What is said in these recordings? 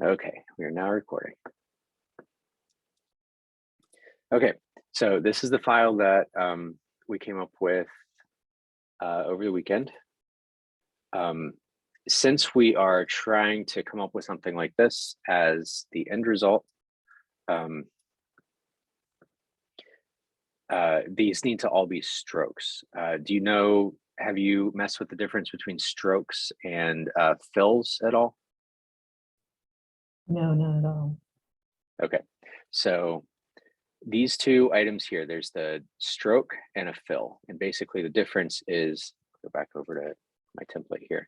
Okay, we are now recording. Okay, so this is the file that we came up with over the weekend. Since we are trying to come up with something like this as the end result, these need to all be strokes. Do you know, have you messed with the difference between strokes and fills at all? No, not at all. Okay, so these two items here, there's the stroke and a fill. And basically the difference is, go back over to my template here.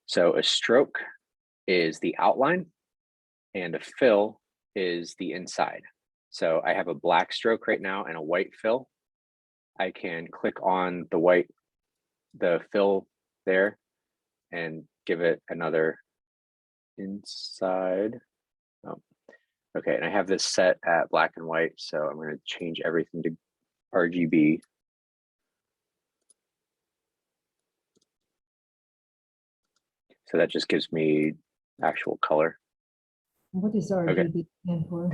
So a stroke is the outline and a fill is the inside. So I have a black stroke right now and a white fill. I can click on the fill there and give it another inside. Oh, okay, and I have this set at black and white, so I'm going to change everything to RGB. So that just gives me actual color. What does RGB stand for?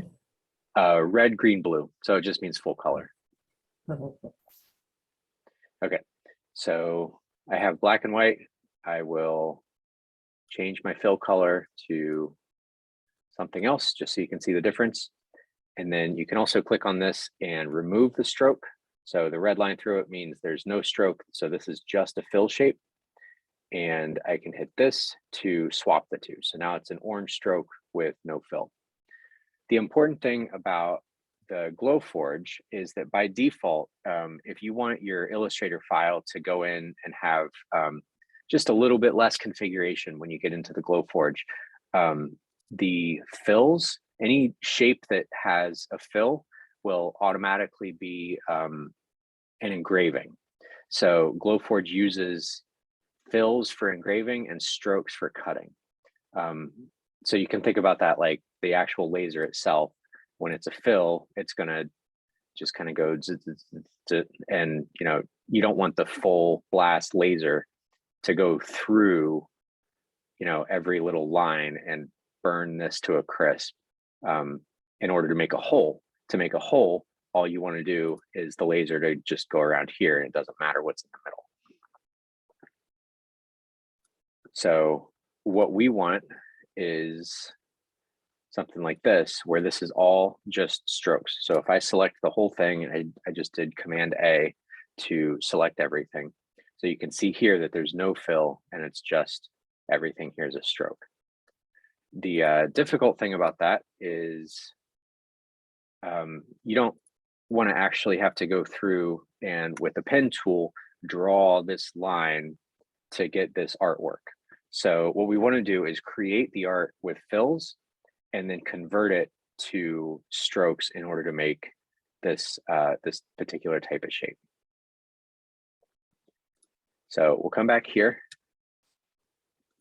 Red, green, blue. So it just means full color. Okay, so I have black and white. I will change my fill color to something else just so you can see the difference. And then you can also click on this and remove the stroke. So the red line through it means there's no stroke. So this is just a fill shape. And I can hit this to swap the two. So now it's an orange stroke with no fill. The important thing about the Glowforge is that by default, if you want your Illustrator file to go in and have just a little bit less configuration when you get into the Glowforge, the fills, any shape that has a fill will automatically be an engraving. So Glowforge uses fills for engraving and strokes for cutting. So you can think about that like the actual laser itself. When it's a fill, it's gonna just kind of go and you don't want the full blast laser to go through every little line and burn this to a crisp in order to make a hole. To make a hole, all you want to do is the laser to just go around here, and it doesn't matter what's in the middle. So what we want is something like this, where this is all just strokes. So if I select the whole thing, and I just did Command A to select everything. So you can see here that there's no fill and it's just everything here is a stroke. The difficult thing about that is you don't want to actually have to go through and with a pen tool, draw this line to get this artwork. So what we want to do is create the art with fills and then convert it to strokes in order to make this this particular type of shape. So we'll come back here,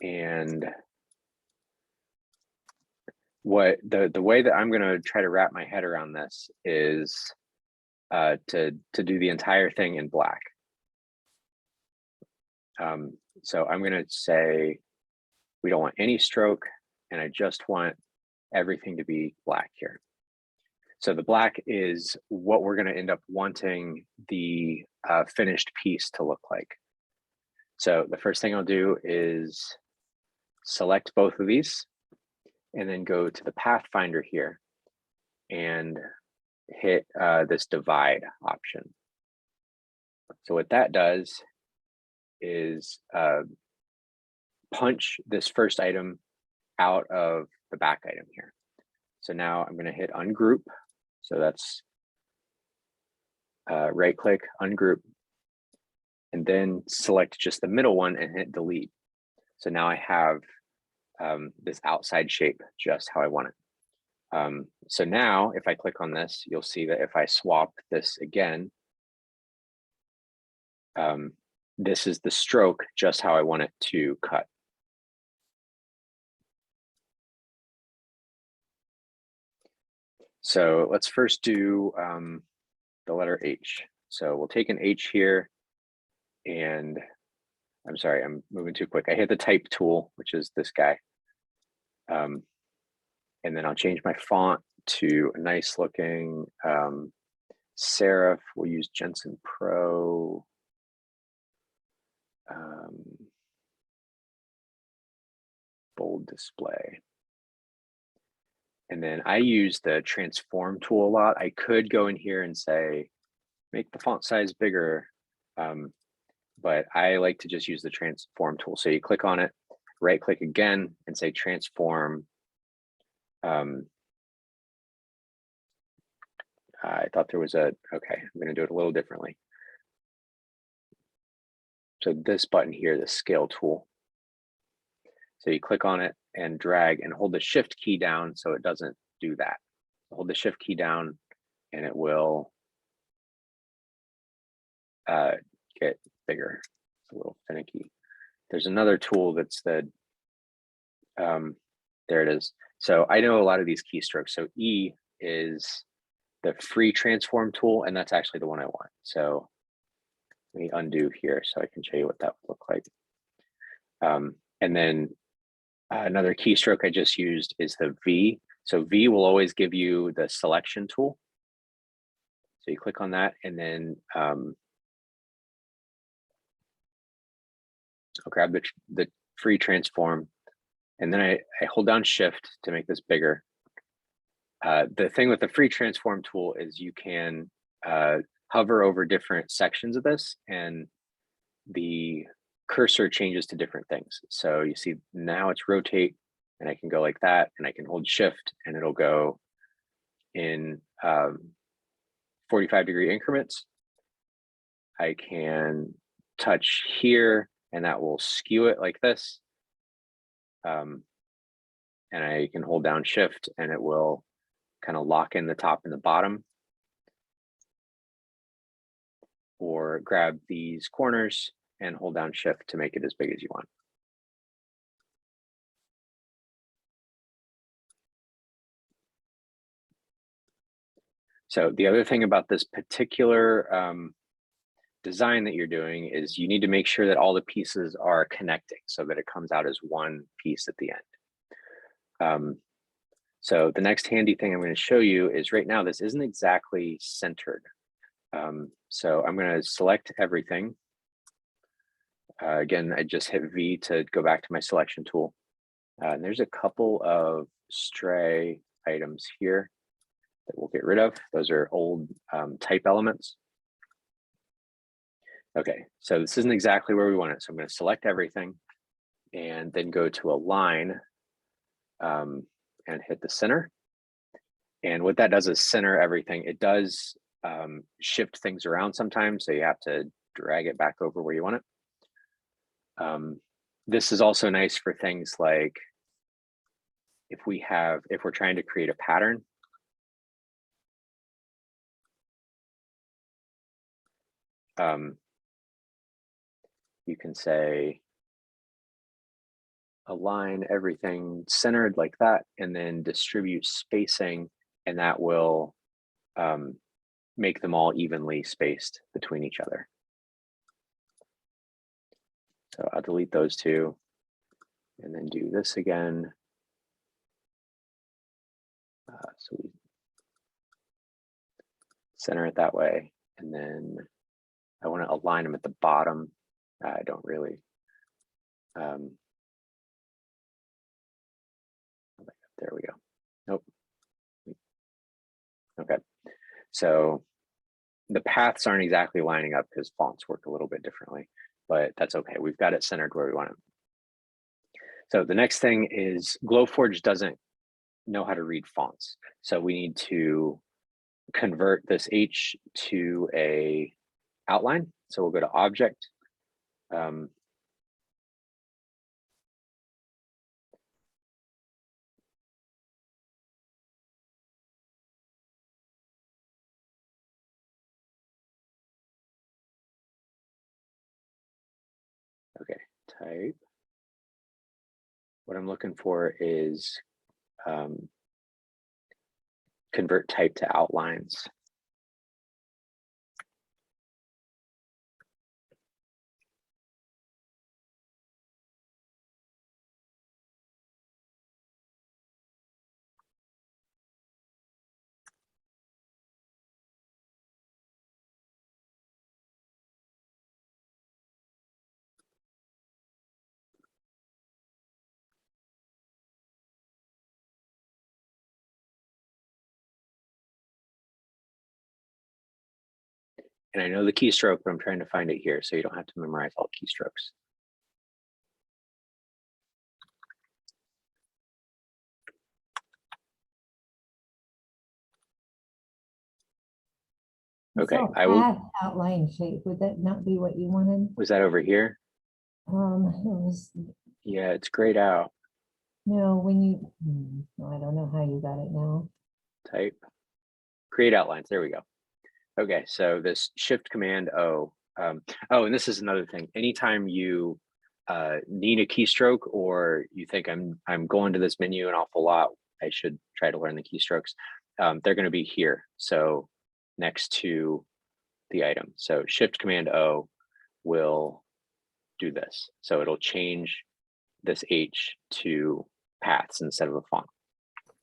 and what the way that I'm going to try to wrap my head around this is to do the entire thing in black. So I'm going to say we don't want any stroke, and I just want everything to be black here. So the black is what we're going to end up wanting the finished piece to look like. So the first thing I'll do is select both of these and then go to the Pathfinder here and hit this divide option. So what that does is punch this first item out of the back item here. So now I'm going to hit ungroup. So that's right click, ungroup, and then select just the middle one and hit delete. So now I have this outside shape just how I want it. So now if I click on this, you'll see that if I swap this again, this is the stroke just how I want it to cut. So let's first do the letter H. So we'll take an H here, and I'm sorry, I'm moving too quick. I hit the type tool, which is this guy. And then I'll change my font to a nice looking serif. We'll use Jensen Pro. Bold display. And then I use the transform tool a lot. I could go in here and say, make the font size bigger. But I like to just use the transform tool. So you click on it, right click again and say transform. I thought there was okay, I'm gonna do it a little differently. So this button here, the scale tool. So you click on it and drag and hold the shift key down so it doesn't do that. Hold the shift key down and it will get bigger. It's a little finicky. There's another tool that's the, there it is. So I know a lot of these keystrokes. So E is the free transform tool, and that's actually the one I want. So let me undo here so I can show you what that would look like. And then another keystroke I just used is the V. So V will always give you the selection tool. So you click on that and then I'll grab the free transform and then I hold down shift to make this bigger. The thing with the free transform tool is you can hover over different sections of this and the cursor changes to different things. So you see now it's rotate and I can go like that and I can hold shift and it'll go in 45-degree increments. I can touch here and that will skew it like this. And I can hold down shift and it will kind of lock in the top and the bottom. Or grab these corners and hold down shift to make it as big as you want. So the other thing about this particular design that you're doing is you need to make sure that all the pieces are connecting so that it comes out as one piece at the end. So the next handy thing I'm going to show you is right now this isn't exactly centered. So I'm going to select everything. Again, I just hit V to go back to my selection tool. And there's a couple of stray items here that we'll get rid of. Those are old type elements. Okay, so this isn't exactly where we want it. So I'm going to select everything and then go to align and hit the center. And what that does is center everything. It does shift things around sometimes, so you have to drag it back over where you want it. This is also nice for things like if we're trying to create a pattern. You can say align everything centered like that and then distribute spacing, and that will make them all evenly spaced between each other. So I'll delete those two and then do this again. So we center it that way. And then I want to align them at the bottom. I don't really. There we go. Nope. Okay. So the paths aren't exactly lining up because fonts work a little bit differently, but that's okay. We've got it centered where we want it. So the next thing is Glowforge doesn't know how to read fonts. So we need to convert this H to a outline. So we'll go to Object. Okay, type. What I'm looking for is convert type to outlines. And I know the keystroke, but I'm trying to find it here so you don't have to memorize all keystrokes. Okay, I will. Path outline shape. Would that not be what you wanted? Was that over here? It was, Yeah, it's grayed out. no, when you, I don't know how you got it now. Type, create outlines. There we go. Okay, so this Shift Command O. Oh, and this is another thing. Anytime you need a keystroke, or you think I'm going to this menu an awful lot, I should try to learn the keystrokes. They're going to be here. So next to the item. So Shift Command O will do this. So it'll change this H to paths instead of a font.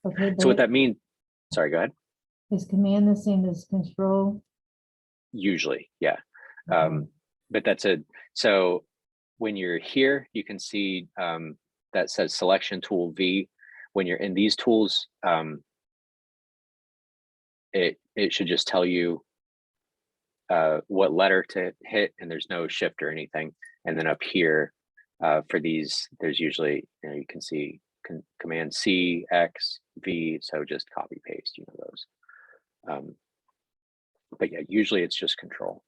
Okay, So what but that means, sorry, go ahead. is command the same as control? Usually, yeah. Okay. But that's so when you're here, you can see that says selection tool V. When you're in these tools, it should just tell you what letter to hit, and there's no shift or anything. And then up here for these, there's usually, you can see Command C, X, V, so just copy paste, those. But yeah, usually it's just control.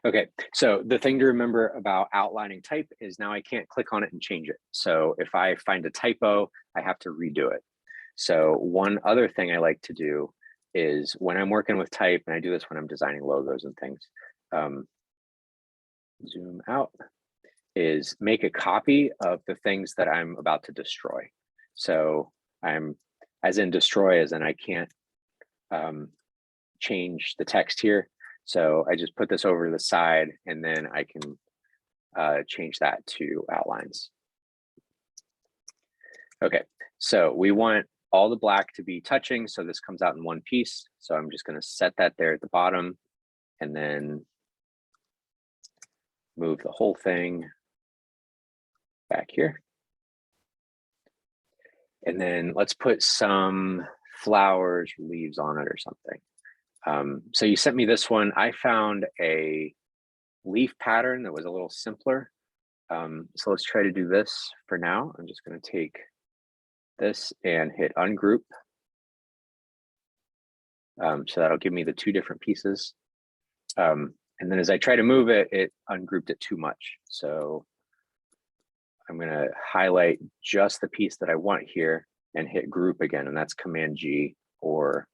Okay, so the thing to remember about outlining type is now I can't click on it and change it. So if I find a typo, I have to redo it. So one other thing I like to do is when I'm working with type, and I do this when I'm designing logos and things, zoom out, is make a copy of the things that I'm about to destroy. So I'm, as in destroy, as in I can't change the text here. So I just put this over to the side, and then I can change that to outlines. Okay, so we want all the black to be touching, so this comes out in one piece. So I'm just going to set that there at the bottom, and then move the whole thing back here. And then let's put some flowers, leaves on it or something. So you sent me this one. I found a leaf pattern that was a little simpler. So let's try to do this for now. I'm just going to take this and hit ungroup. So that'll give me the two different pieces. And then as I try to move it, it ungrouped it too much. So I'm going to highlight just the piece that I want here and hit group again. And that's Command G, or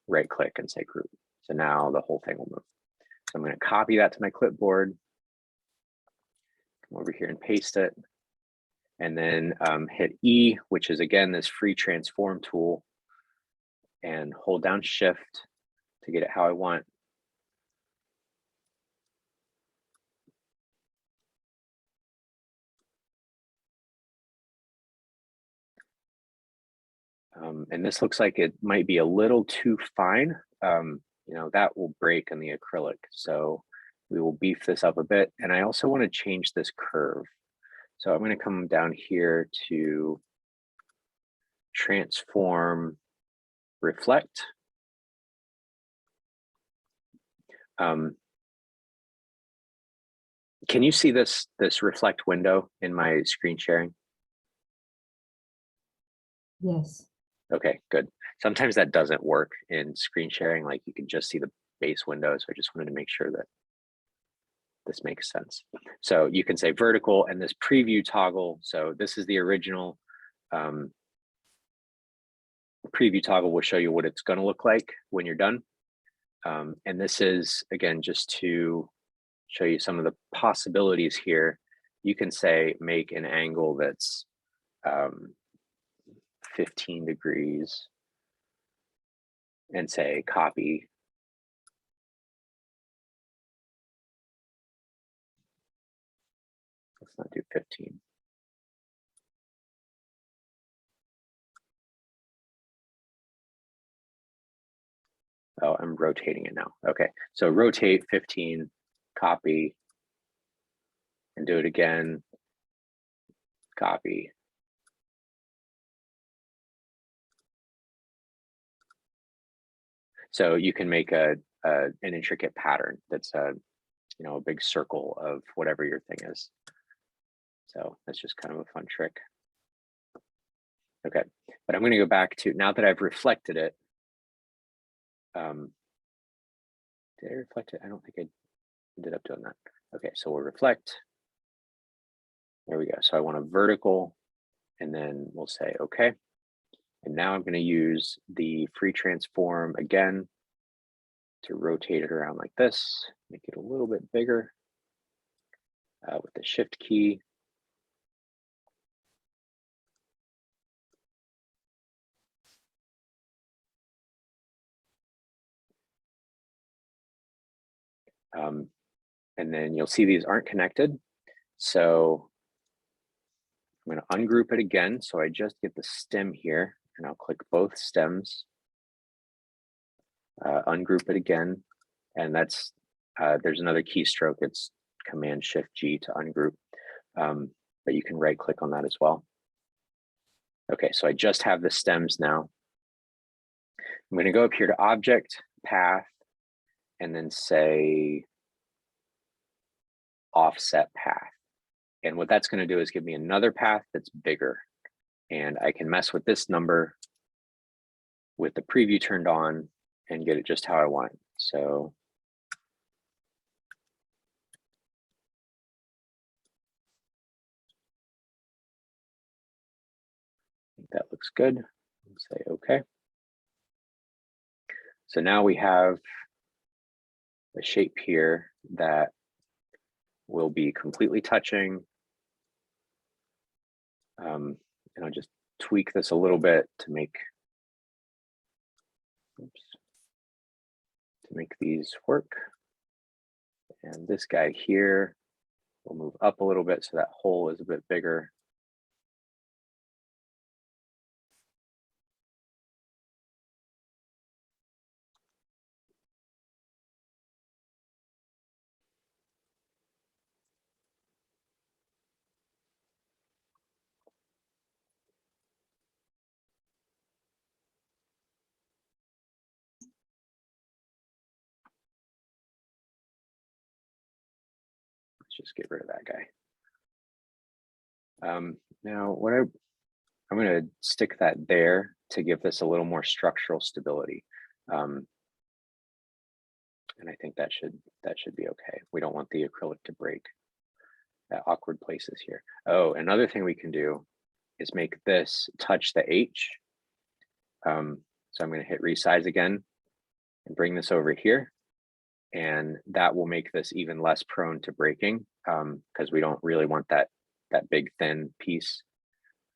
right click and say group. So now the whole thing will move. So I'm going to copy that to my clipboard, come over here and paste it, and then hit E, which is again this free transform tool, and hold down Shift to get it how I want. And this looks like it might be a little too fine. That will break in the acrylic. So we will beef this up a bit. And I also want to change this curve. So I'm going to come down here to transform reflect. Can you see this reflect window in my screen sharing? Yes. Okay, good. Sometimes that doesn't work in screen sharing, like you can just see the base window. So I just wanted to make sure that this makes sense. So you can say vertical and this preview toggle. So this is the original preview toggle will show you what it's going to look like when you're done. And this is, again, just to show you some of the possibilities here. You can say make an angle that's 15 degrees and say copy. Let's not do 15. Oh, I'm rotating it now. Okay, so rotate 15, copy, and do it again, copy. So you can make an intricate pattern that's a big circle of whatever your thing is. So that's just kind of a fun trick. Okay, but I'm going to go back to, now that I've reflected it. Did I reflect it? I don't think I ended up doing that. Okay, so we'll reflect. There we go. So I want a vertical, and then we'll say okay. And now I'm going to use the free transform again to rotate it around like this, make it a little bit bigger with the shift key. And then you'll see these aren't connected. So I'm going to ungroup it again. So I just get the stem here, and I'll click both stems, ungroup it again. And that's, there's another keystroke. It's Command Shift G to ungroup, but you can right click on that as well. Okay, so I just have the stems now. I'm going to go up here to Object, Path, and then say Offset Path. And what that's going to do is give me another path that's bigger. And I can mess with this number with the preview turned on and get it just how I want. So I think that looks good. Say okay. So now we have a shape here that will be completely touching. And I'll just tweak this a little bit to make, these work. And this guy here will move up a little bit so that hole is a bit bigger. Let's just get rid of that guy. Now what I'm going to stick that there to give this a little more structural stability. And I think that should be okay. We don't want the acrylic to break at awkward places here. Oh, another thing we can do is make this touch the H. So I'm going to hit resize again and bring this over here. And that will make this even less prone to breaking because we don't really want that big thin piece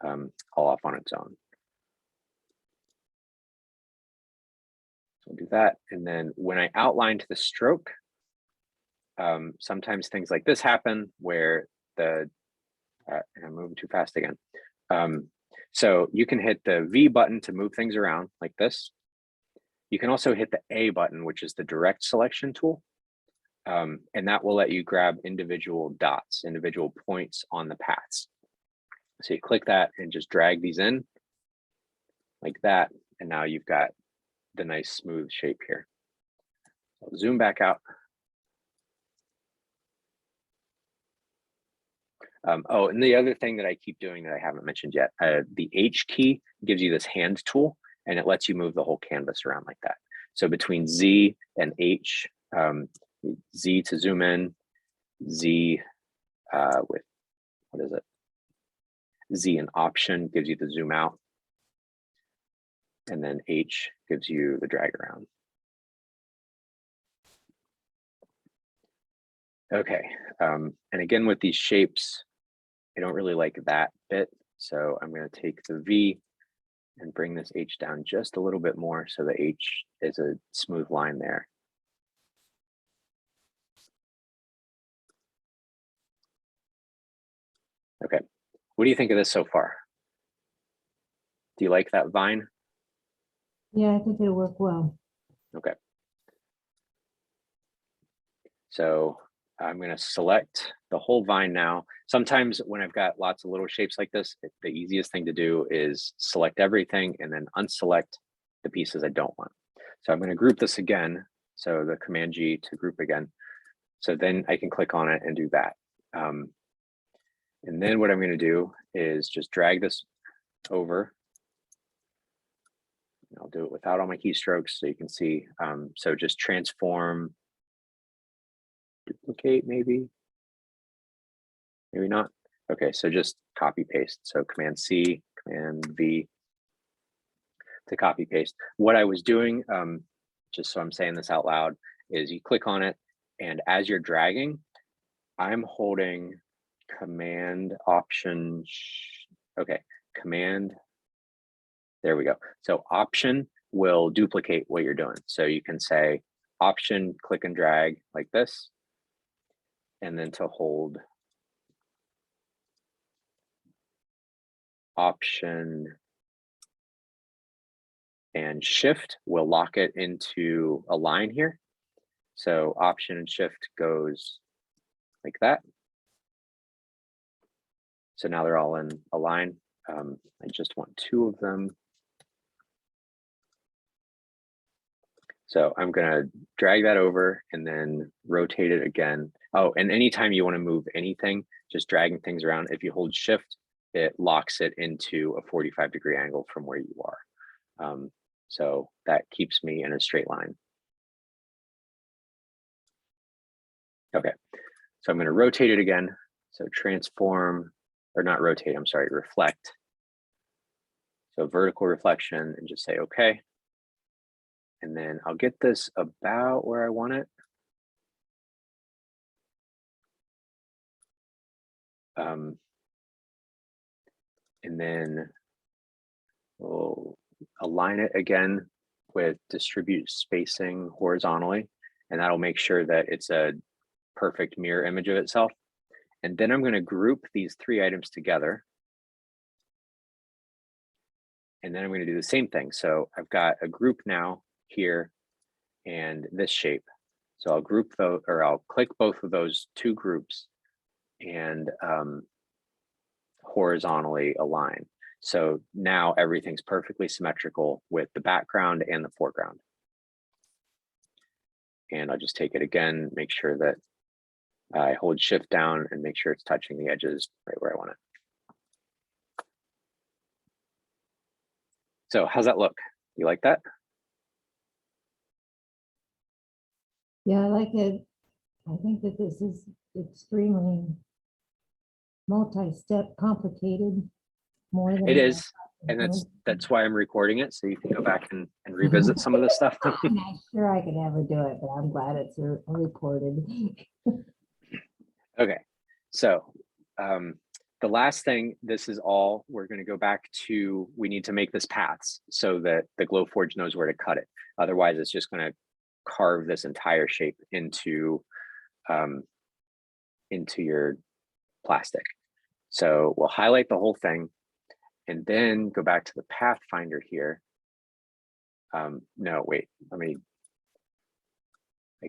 all off on its own. So I'll do that. And then when I outlined the stroke, sometimes things like this happen where I'm moving too fast again. So you can hit the V button to move things around like this. You can also hit the A button, which is the direct selection tool. And that will let you grab individual dots, individual points on the paths. So you click that and just drag these in like that. And now you've got the nice smooth shape here. I'll zoom back out. Oh, and the other thing that I keep doing that I haven't mentioned yet, the H key gives you this hand tool and it lets you move the whole canvas around like that. So between Z and H, Z to zoom in, Z with, what is it? Z and option gives you the zoom out. And then H gives you the drag around. Okay, and again with these shapes, I don't really like that bit. So I'm going to take the V and bring this H down just a little bit more so the H is a smooth line there. Okay, what do you think of this so far? Do you like that vine? Yeah, I think it'll work well. Okay. So I'm going to select the whole vine now. Sometimes when I've got lots of little shapes like this, the easiest thing to do is select everything and then unselect the pieces I don't want. So I'm going to group this again. So the Command G to group again. So then I can click on it and do that. And then what I'm going to do is just drag this over. I'll do it without all my keystrokes so you can see. So just transform, duplicate maybe not. Okay, so just copy paste. So Command C, Command V to copy paste. What I was doing, just so I'm saying this out loud, is you click on it, and as you're dragging, I'm holding Command Option, okay, Command, there we go. So Option will duplicate what you're doing. So you can say Option, click and drag like this, and then to hold Option and Shift will lock it into a line here. So Option and Shift goes like that. So now they're all in a line. I just want two of them. So I'm gonna drag that over and then rotate it again. Oh, and anytime you wanna move anything, just dragging things around, if you hold Shift, it locks it into a 45-degree angle from where you are. So that keeps me in a straight line. Okay, so I'm gonna rotate it again. So transform, or not rotate, I'm sorry, reflect. So vertical reflection and just say, okay. And then I'll get this about where I want it. And then we'll align it again with distribute spacing horizontally, and that'll make sure that it's a perfect mirror image of itself. And then I'm going to group these three items together. And then I'm going to do the same thing. So I've got a group now here and this shape. So I'll group those, or I'll click both of those two groups and horizontally align. So now everything's perfectly symmetrical with the background and the foreground. And I'll just take it again, make sure that I hold Shift down and make sure it's touching the edges right where I want it. So how's that look? You like that? Yeah, I like it. I think that this is extremely multi-step complicated, more than It is, and Mhm. that's why I'm recording it, so you can go back and revisit some of this stuff. I'm not sure I could ever do it, but I'm glad it's recorded. Okay, so the last thing, this is all, we're going to go back to, we need to make this paths so that the Glowforge knows where to cut it. Otherwise, it's just going to carve this entire shape into your plastic. So we'll highlight the whole thing and then go back to the Pathfinder here. No, wait, I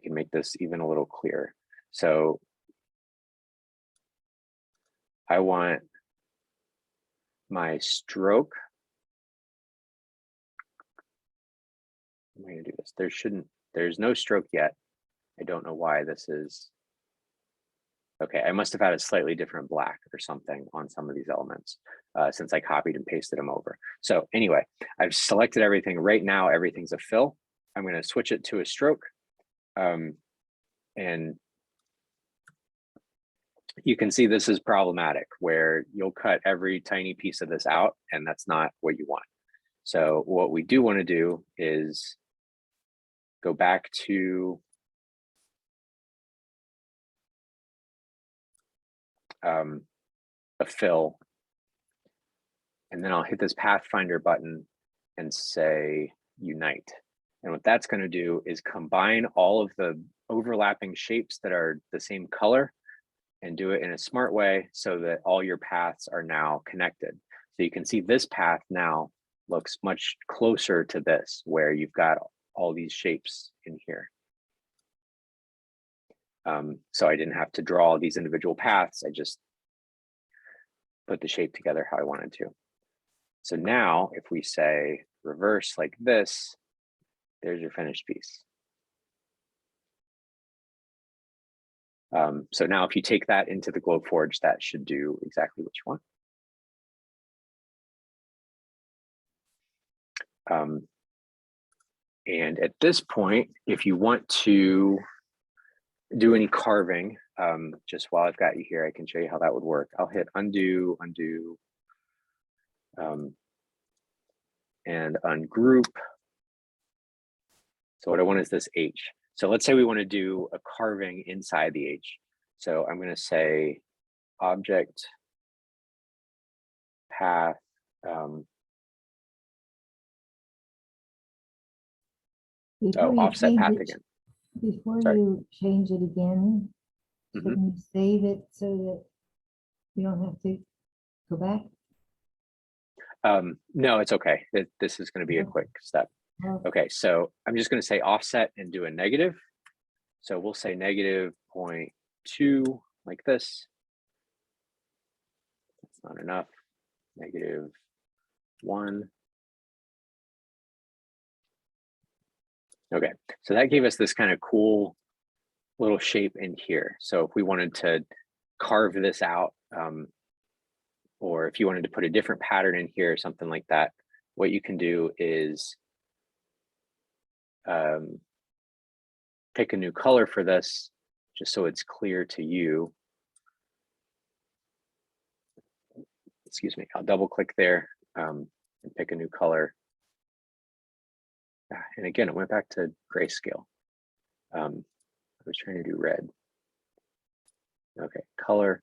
can make this even a little clearer. So I want my stroke. I'm going to do this. There's no stroke yet. I don't know why this is. Okay, I must have had a slightly different black or something on some of these elements since I copied and pasted them over. So anyway, I've selected everything. Right now, everything's a fill. I'm going to switch it to a stroke. And you can see this is problematic where you'll cut every tiny piece of this out, and that's not what you want. So what we do want to do is go back to a fill, and then I'll hit this Pathfinder button and say unite. And what that's going to do is combine all of the overlapping shapes that are the same color and do it in a smart way so that all your paths are now connected. So you can see this path now looks much closer to this, where you've got all these shapes in here. So I didn't have to draw these individual paths. I just put the shape together how I wanted to. So now if we say reverse like this, There's your finished piece. So now if you take that into the Glowforge, that should do exactly what you want. And at this point, if you want to do any carving, just while I've got you here, I can show you how that would work. I'll hit undo, undo, and ungroup. So what I want is this H. So let's say we want to do a carving inside the H. So I'm going to say object path. Offset path again. Before Sorry. you change it again, Mhm. can you save it so that you don't have to go back? No, it's okay. This is going to be a quick step. Okay, so I'm just going to say offset and do a negative. So we'll say -0.2 like this. That's not enough. -1. Okay, so that gave us this kind of cool little shape in here. So if we wanted to carve this out, or if you wanted to put a different pattern in here, something like that, what you can do is pick a new color for this, just so it's clear to you. Excuse me, I'll double click there and pick a new color. And again, it went back to grayscale. I was trying to do red. Okay, color,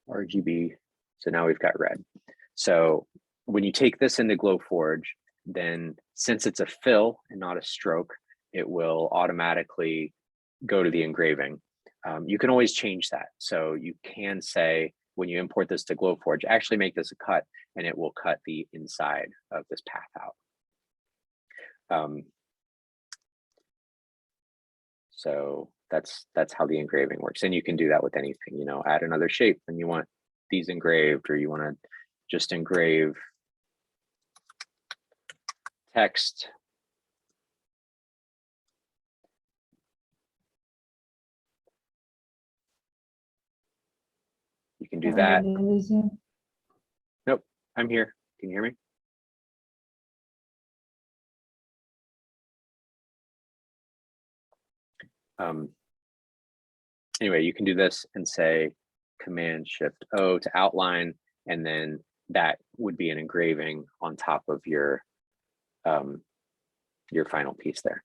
RGB. So now we've got red. So when you take this into Glowforge, then since it's a fill and not a stroke, it will automatically go to the engraving. You can always change that. So you can say, when you import this to Glowforge, actually make this a cut, and it will cut the inside of this path out. So that's how the engraving works. And you can do that with anything, you know, add another shape when you want these engraved, or you want to just engrave text. You can do that. Nope, I'm here. Can you hear me? Anyway, you can do this and say Command-Shift-O to outline, and then that would be an engraving on top of your final piece there.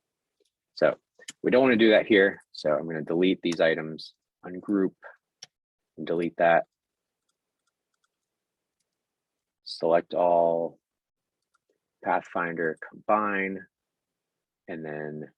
So we don't want to do that here. So I'm going to delete these items, ungroup, and delete that. Select all, Pathfinder, combine, and then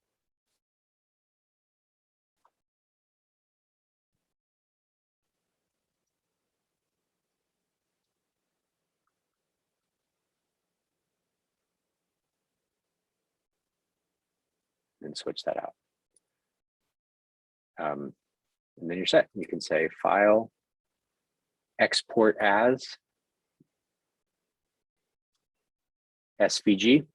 switch that out. And then you're set. You can say File, Export as SVG,